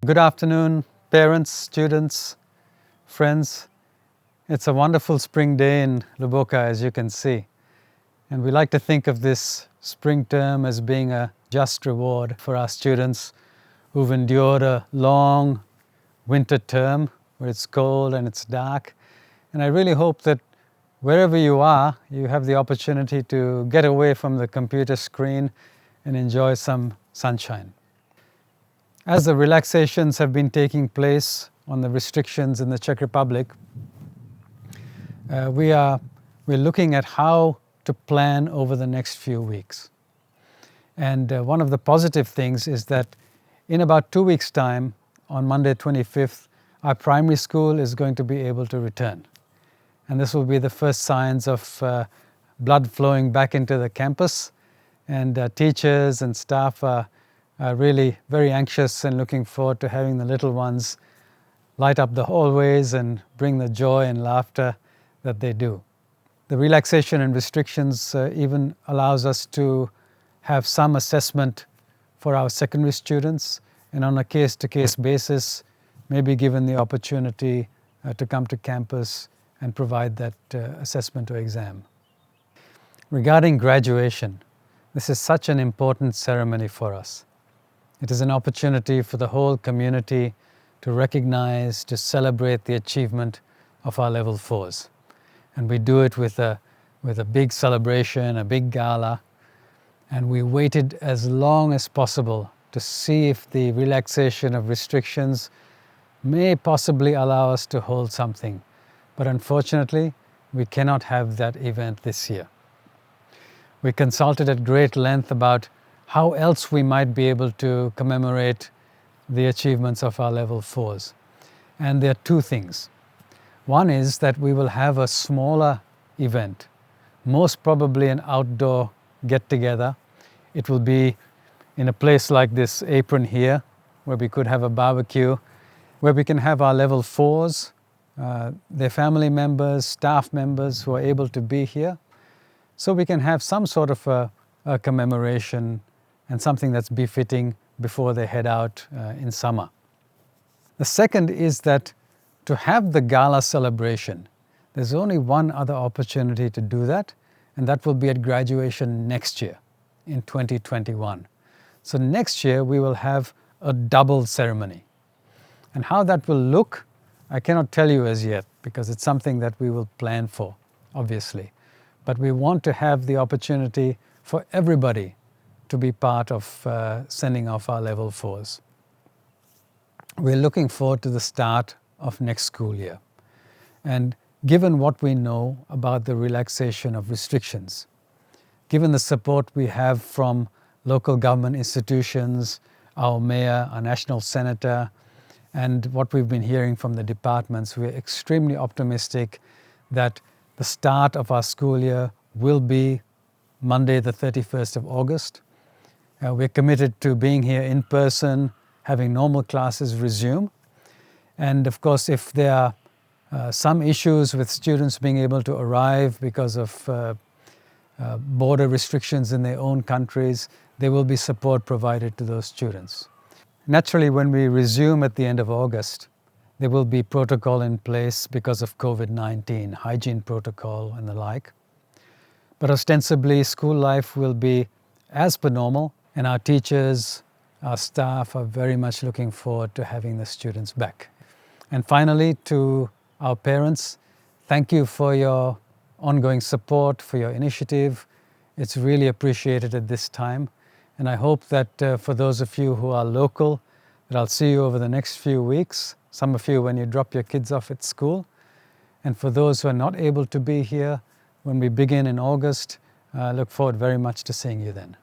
Good afternoon, parents, students, friends. It's a wonderful spring day in Luboka, as you can see. And we like to think of this spring term as being a just reward for our students who've endured a long winter term where it's cold and it's dark. And I really hope that wherever you are, you have the opportunity to get away from the computer screen and enjoy some sunshine. As the relaxations have been taking place on the restrictions in the Czech Republic, we're looking at how to plan over the next few weeks. And one of the positive things is that in about 2 weeks' time, on Monday 25th, our primary school is going to be able to return. And this will be the first signs of blood flowing back into the campus. And teachers and staff are really very anxious and looking forward to having the little ones light up the hallways and bring the joy and laughter that they do. The relaxation and restrictions even allows us to have some assessment for our secondary students, and on a case-to-case basis, may be given the opportunity to come to campus and provide that assessment or exam. Regarding graduation, this is such an important ceremony for us. It is an opportunity for the whole community to recognize, to celebrate the achievement of our level 4s. And we do it with a big celebration, a big gala. And we waited as long as possible to see if the relaxation of restrictions may possibly allow us to hold something. But unfortunately, we cannot have that event this year. We consulted at great length about how else we might be able to commemorate the achievements of our level 4s. And there are two things. One is that we will have a smaller event, most probably an outdoor get-together. It will be in a place like this apron here, where we could have a barbecue, where we can have our level 4s, their family members, staff members who are able to be here, so we can have some sort of a commemoration and something that's befitting before they head out in summer. The second is that to have the gala celebration, there's only one other opportunity to do that, and that will be at graduation next year, in 2021. So next year we will have a double ceremony. And how that will look, I cannot tell you as yet, because it's something that we will plan for, obviously. But we want to have the opportunity for everybody to be part of sending off our level 4s. We're looking forward to the start of next school year. And given what we know about the relaxation of restrictions, given the support we have from local government institutions, our mayor, our national senator, and what we've been hearing from the departments, we're extremely optimistic that the start of our school year will be Monday the 31st of August. We're committed to being here in person, having normal classes resume. And of course, if there are some issues with students being able to arrive because of border restrictions in their own countries, there will be support provided to those students. Naturally, when we resume at the end of August, there will be protocol in place because of COVID-19, hygiene protocol and the like. But ostensibly, school life will be as per normal, and our teachers, our staff are very much looking forward to having the students back. And finally, to our parents, thank you for your ongoing support, for your initiative. It's really appreciated at this time. And I hope that for those of you who are local, that I'll see you over the next few weeks, some of you when you drop your kids off at school. And for those who are not able to be here, when we begin in August, I look forward very much to seeing you then.